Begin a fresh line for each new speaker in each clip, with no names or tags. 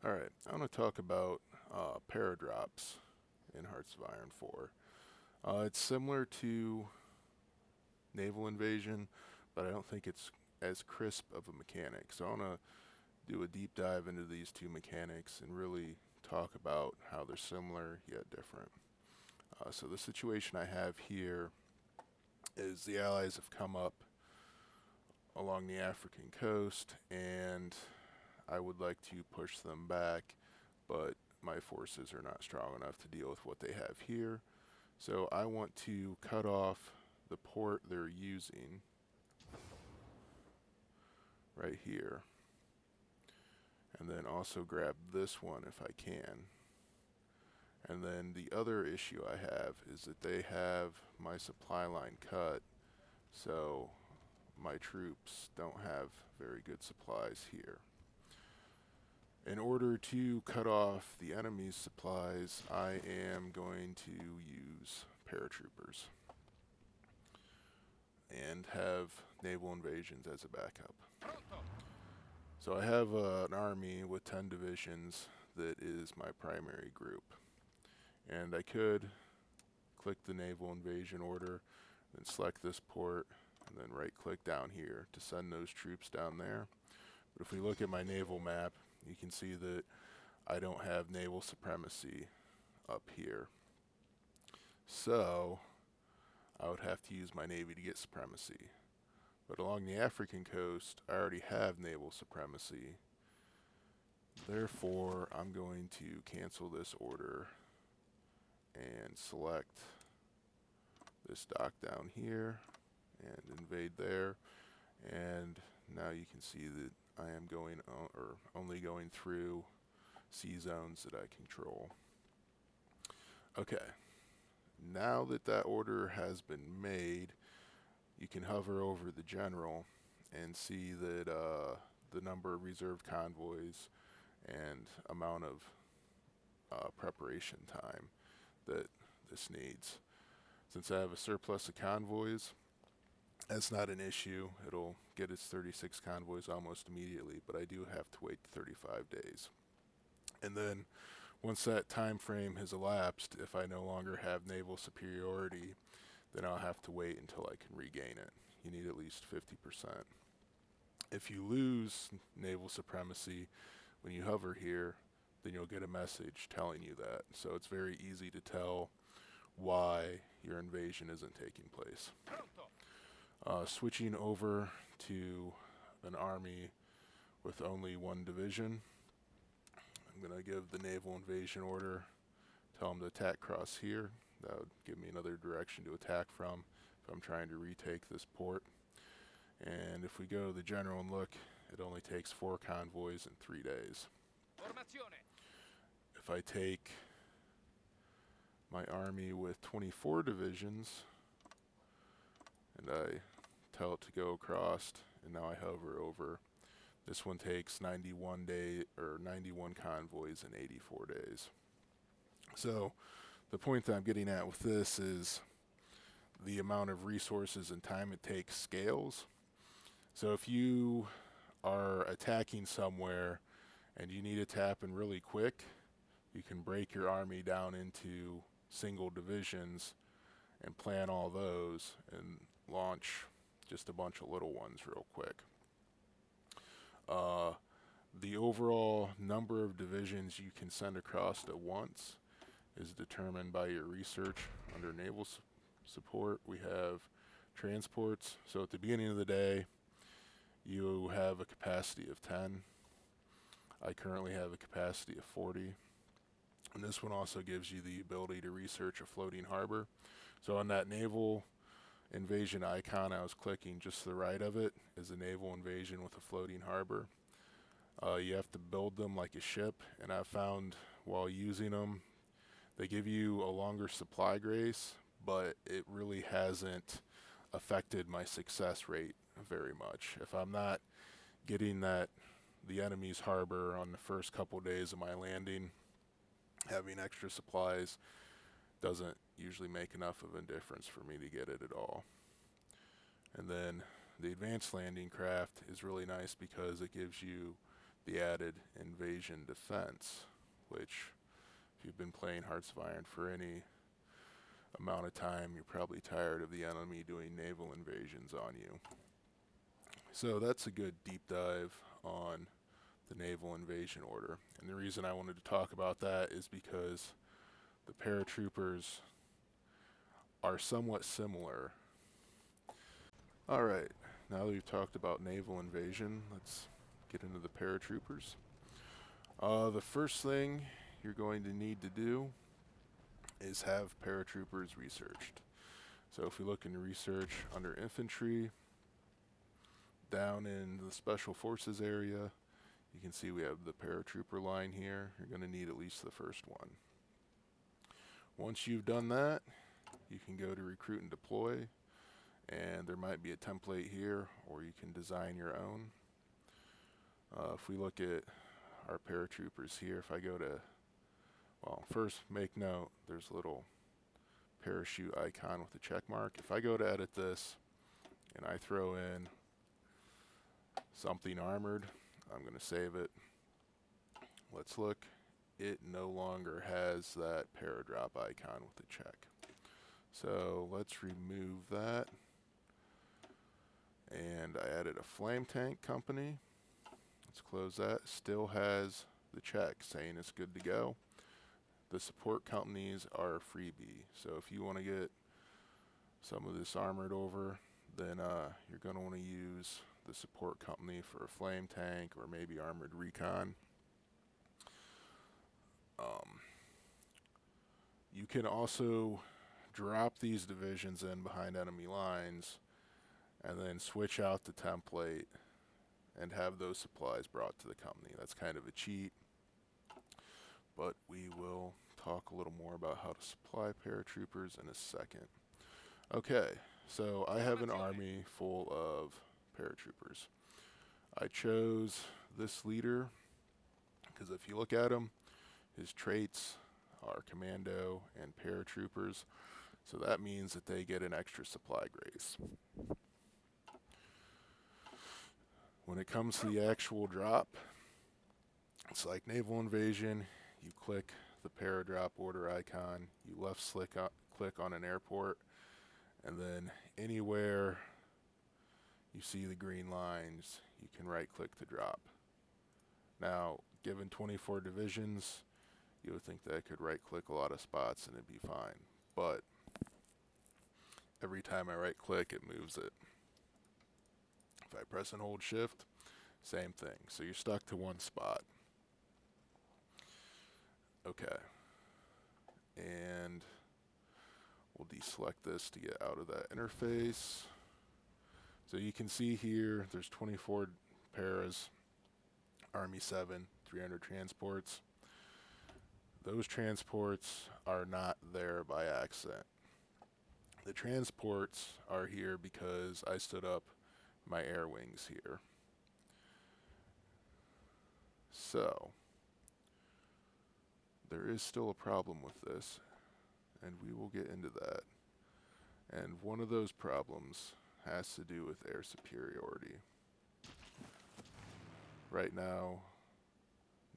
Alright, I want to talk about paradrops in Hearts of Iron 4. It's similar to Naval Invasion, but I don't think it's as crisp of a mechanic. So I want to do a deep dive into these two mechanics and really talk about how they're similar yet different. So the situation I have here is the Allies have come up along the African coast, and I would like to push them back, but my forces are not strong enough to deal with what they have here. So I want to cut off the port they're using right here, and then also grab this one if I can. And then the other issue I have is that they have my supply line cut, so my troops don't have very good supplies here. In order to cut off the enemy's supplies, I am going to use paratroopers and have naval invasions as a backup. So I have an army with 10 divisions that is my primary group. And I could click the naval invasion order, then select this port, and then right click down here to send those troops down there. But if we look at my naval map, you can see that I don't have naval supremacy up here. So I would have to use my navy to get supremacy. But along the African coast, I already have naval supremacy. Therefore, I'm going to cancel this order and select this dock down here and invade there. And now you can see that I am going or only going through sea zones that I control. Okay, now that that order has been made, you can hover over the general and see that the number of reserved convoys and amount of preparation time that this needs. Since I have a surplus of convoys, that's not an issue. It'll get its 36 convoys almost immediately, but I do have to wait 35 days. And then once that time frame has elapsed, if I no longer have naval superiority, then I'll have to wait until I can regain it. You need at least 50%. If you lose naval supremacy when you hover here, then you'll get a message telling you that. So it's very easy to tell why your invasion isn't taking place. Switching over to an army with only one division, I'm going to give the naval invasion order, tell them to attack cross here. That would give me another direction to attack from if I'm trying to retake this port. And if we go to the general and look, it only takes 4 convoys in 3 days. If I take my army with 24 divisions and I tell it to go across, and now I hover over, this one takes 91 convoys in 84 days. So the point that I'm getting at with this is the amount of resources and time it takes scales. So if you are attacking somewhere and you need it to happen really quick, you can break your army down into single divisions and plan all those and launch just a bunch of little ones real quick. The overall number of divisions you can send across at once is determined by your research. Under naval support, we have transports. So at the beginning of the day, you have a capacity of 10. I currently have a capacity of 40. And this one also gives you the ability to research a floating harbor. So on that naval invasion icon I was clicking, just to the right of it is a naval invasion with a floating harbor. You have to build them like a ship, and I've found while using them, they give you a longer supply grace, but it really hasn't affected my success rate very much. If I'm not getting the enemy's harbor on the first couple days of my landing, having extra supplies doesn't usually make enough of a difference for me to get it at all. And then the advanced landing craft is really nice because it gives you the added invasion defense, which if you've been playing Hearts of Iron for any amount of time, you're probably tired of the enemy doing naval invasions on you. So that's a good deep dive on the naval invasion order. And the reason I wanted to talk about that is because the paratroopers are somewhat similar. Alright, now that we've talked about naval invasion, let's get into the paratroopers. The first thing you're going to need to do is have paratroopers researched. So if we look in research under infantry, down in the special forces area, you can see we have the paratrooper line here. You're going to need at least the first one. Once you've done that, you can go to recruit and deploy, and there might be a template here, or you can design your own. If we look at our paratroopers here, if I go to, well, first make note, there's a little parachute icon with a check mark. If I go to edit this and I throw in something armored, I'm going to save it. Let's look. It no longer has that Paratrop icon with a check. So let's remove that. And I added a flame tank company. Let's close that. Still has the check saying it's good to go. The support companies are a freebie. So if you want to get some of this armored over, then you're going to want to use the support company for a flame tank or maybe armored recon. You can also drop these divisions in behind enemy lines and then switch out the template and have those supplies brought to the company. That's kind of a cheat, but we will talk a little more about how to supply paratroopers in a second. Okay, so I have an army full of paratroopers. I chose this leader because if you look at him, his traits are commando and paratroopers, so that means that they get an extra supply grace. When it comes to the actual drop, it's like naval invasion. You click the Paradrop order icon, you left click on an airport, and then anywhere you see the green lines, you can right click to drop. Now, given 24 divisions, you would think that I could right click a lot of spots and it'd be fine, but every time I right click, it moves it. If I press and hold shift, same thing. So you're stuck to one spot. Okay. And we'll deselect this to get out of that interface. So you can see here, there's 24 paras, Army 7, 300 transports. Those transports are not there by accident. The transports are here because I stood up my air wings here. So, there is still a problem with this, and we will get into that. And one of those problems has to do with air superiority. Right now,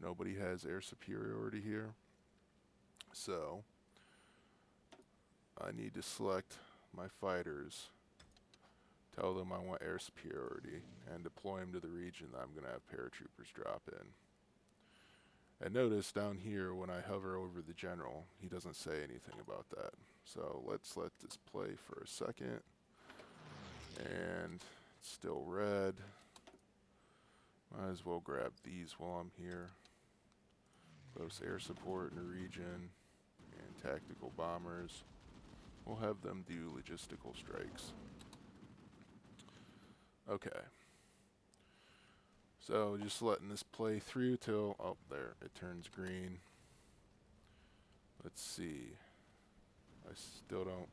nobody has air superiority here. So, I need to select my fighters, tell them I want air superiority, and deploy them to the region that I'm going to have paratroopers drop in. And notice down here when I hover over the general, he doesn't say anything about that. So let's let this play for a second. And it's still red. Might as well grab these while I'm here. Close air support in the region and tactical bombers. We'll have them do logistical strikes. Okay. So just letting this play through till, oh, there, it turns green. Let's see. I still don't,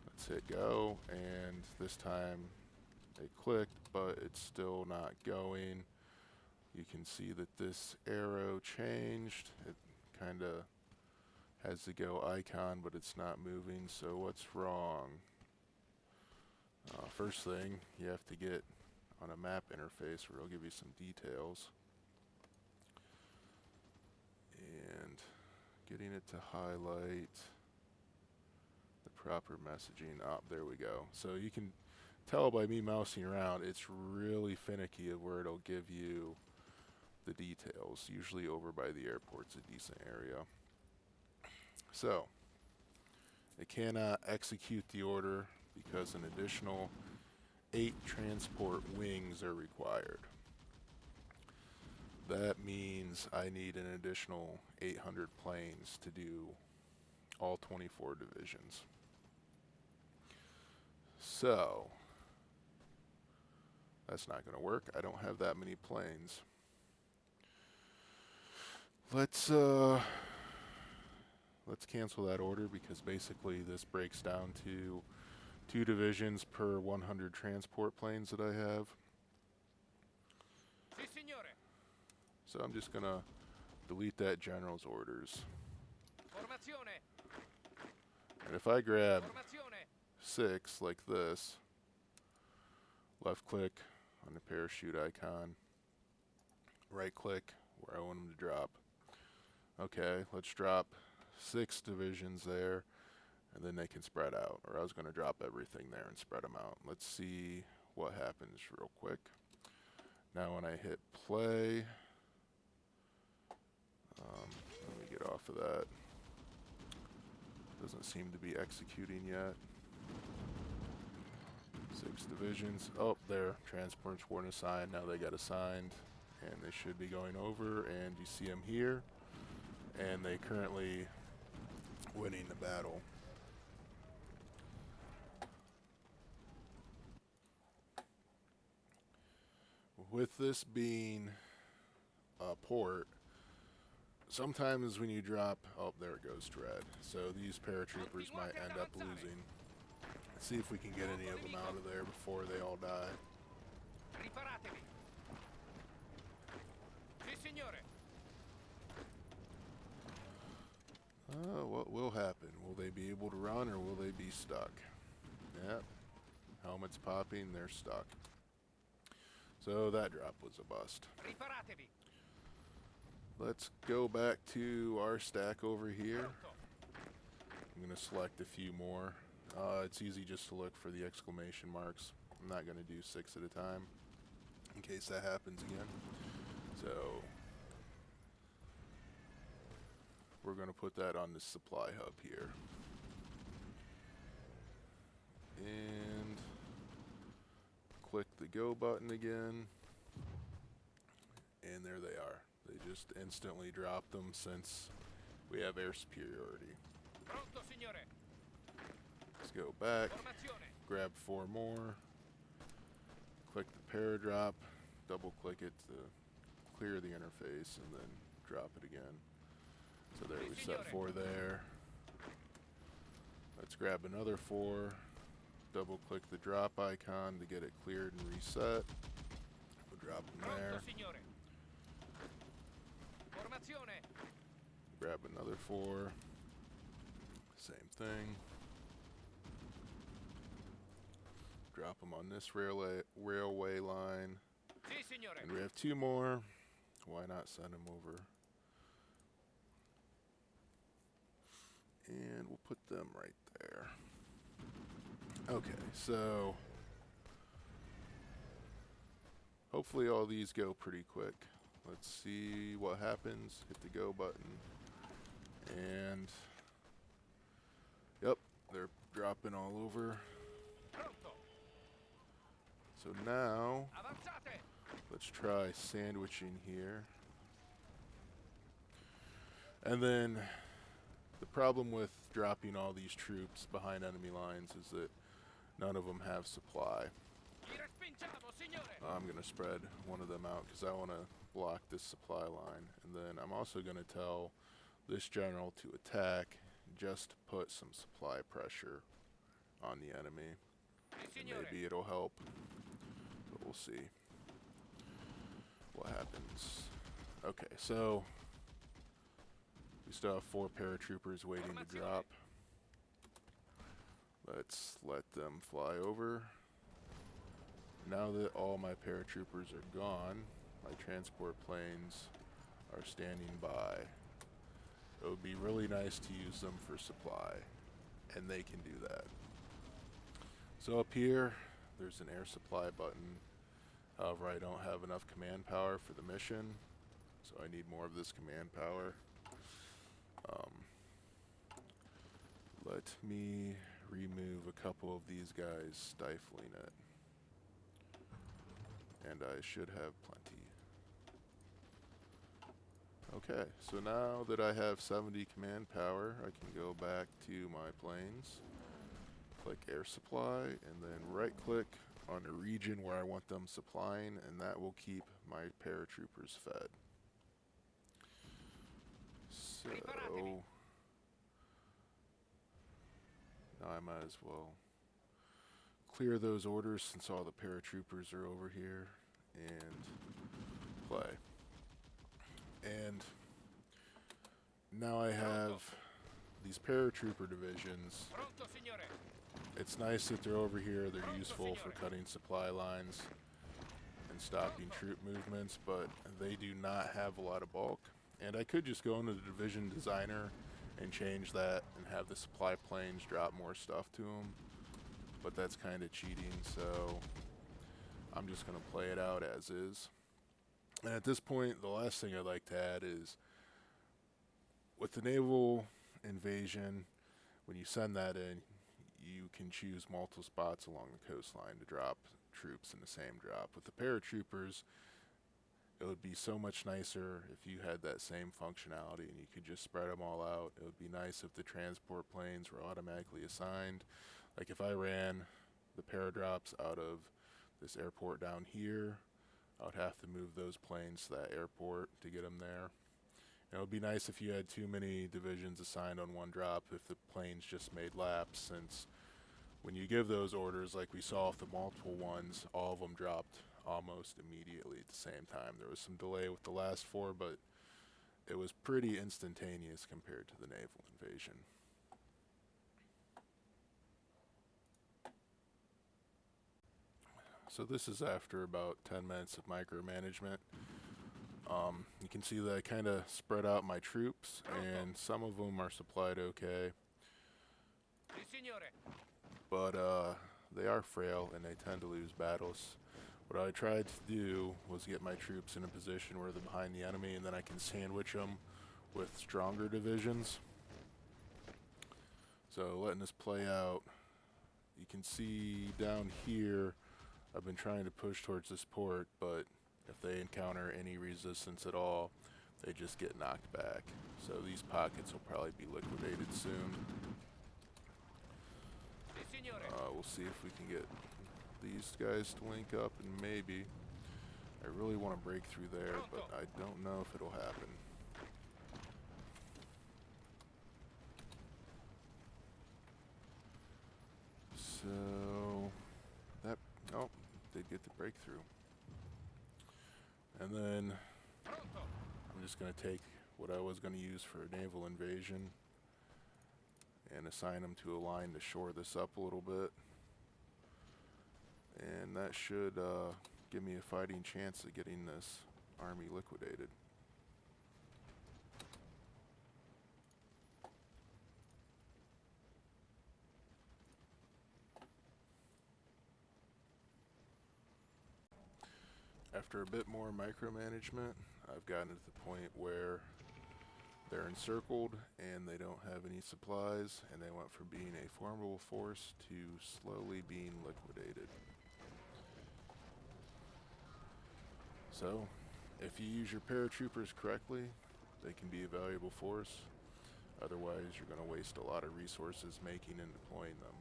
let's hit go, and this time it clicked, but it's still not going. You can see that this arrow changed. It kind of has the go icon, but it's not moving, so what's wrong? First thing, you have to get on a map interface where it'll give you some details. Setting it to highlight the proper messaging. Oh, there we go. So you can tell by me mousing around, it's really finicky of where it'll give you the details. Usually over by the airport's a decent area. So it cannot execute the order because an additional 8 transport wings are required. That means I need an additional 800 planes to do all 24 divisions. So that's not going to work. I don't have that many planes. Let's cancel that order because basically this breaks down to 2 divisions per 100 transport planes that I have.
Sì, signore.
So I'm just going to delete that general's orders.
Formazione.
And if I grab
Formazione.
6 like this, left click on the parachute icon, right click where I want them to drop. Okay, let's drop 6 divisions there, and then they can spread out. Or I was going to drop everything there and spread them out. Let's see what happens real quick. Now when I hit play, let me get off of that. Doesn't seem to be executing yet. 6 divisions. Oh, there. Transports weren't assigned. Now they got assigned. And they should be going over. And you see them here. And they currently winning the battle. With this being a port, sometimes when you drop, oh, there it goes to red. So these paratroopers might end up losing. Let's see if we can get any of them out of there before they all die.
Riparatevi. Sì, signore.
What will happen? Will they be able to run or will they be stuck? Yep. Helmets popping, they're stuck. So that drop was a bust.
Riparatevi.
Let's go back to our stack over here. I'm going to select a few more. It's easy just to look for the exclamation marks. I'm not going to do 6 at a time in case that happens again. So we're going to put that on the supply hub here. And click the go button again. And there they are. They just instantly dropped them since we have air superiority.
Pronto, signore.
Let's go back,
Formazione.
grab 4 more, click the paradrop, double click it to clear the interface, and then drop it again. So there we set 4 there. Let's grab another 4, double click the drop icon to get it cleared and reset. We'll drop them there.
Pronto, signore. Formazione.
Grab another 4. Same thing. Drop them on this railway line.
Sì, signore.
And we have 2 more. Why not send them over? And we'll put them right there. Okay, so hopefully all these go pretty quick. Let's see what happens. Hit the go button. And yep, they're dropping all over.
Pronto.
So now
Avanzate.
let's try sandwiching here. And then the problem with dropping all these troops behind enemy lines is that none of them have supply.
Li respingiamo, signore.
I'm going to spread one of them out because I want to block this supply line. And then I'm also going to tell this general to attack just to put some supply pressure on the enemy.
Sì,
And
signore.
maybe it'll help. But we'll see what happens. Okay, so we still have 4 paratroopers waiting to drop. Let's let them fly over. Now that all my paratroopers are gone, my transport planes are standing by. it would be really nice to use them for supply, and they can do that. So up here, there's an air supply button. However, I don't have enough command power for the mission, so I need more of this command power. Let me remove a couple of these guys stifling it. And I should have plenty. Okay, so now that I have 70 command power, I can go back to my planes, click air supply, and then right click on the region where I want them supplying, and that will keep my paratroopers fed. So now I might as well clear those orders since all the paratroopers are over here and play. And now I have these paratrooper divisions.
Pronto, signore.
It's nice that they're over here. They're useful for cutting supply lines and stopping troop movements, but they do not have a lot of bulk. And I could just go into the division designer and change that and have the supply planes drop more stuff to them, but that's kind of cheating, so I'm just going to play it out as is. And at this point, the last thing I'd like to add is, with the naval invasion, when you send that in, you can choose multiple spots along the coastline to drop troops in the same drop. With the paratroopers, it would be so much nicer if you had that same functionality and you could just spread them all out. It would be nice if the transport planes were automatically assigned. Like if I ran the paradrops out of this airport down here, I would have to move those planes to that airport to get them there. And it would be nice if you had too many divisions assigned on one drop if the planes just made laps, since when you give those orders, like we saw with the multiple ones, all of them dropped almost immediately at the same time. There was some delay with the last 4, but it was pretty instantaneous compared to the naval invasion. So this is after about 10 minutes of micromanagement. You can see that I kind of spread out my troops, and some of them are supplied okay,
Si, signore.
but they are frail and they tend to lose battles. What I tried to do was get my troops in a position where they're behind the enemy, and then I can sandwich them with stronger divisions. So letting this play out, you can see down here I've been trying to push towards this port, but if they encounter any resistance at all, they just get knocked back. So these pockets will probably be liquidated soon.
Si, signore.
We'll see if we can get these guys to link up, and maybe. I really want to break through there, but I don't know if it'll happen. So that, oh, did get the breakthrough. And then
Pronto.
I'm just going to take what I was going to use for a naval invasion and assign them to a line to shore this up a little bit. And that should give me a fighting chance of getting this army liquidated. After a bit more micromanagement, I've gotten to the point where they're encircled and they don't have any supplies, and they went from being a formidable force to slowly being liquidated. So, if you use your paratroopers correctly, they can be a valuable force. Otherwise, you're going to waste a lot of resources making and deploying them.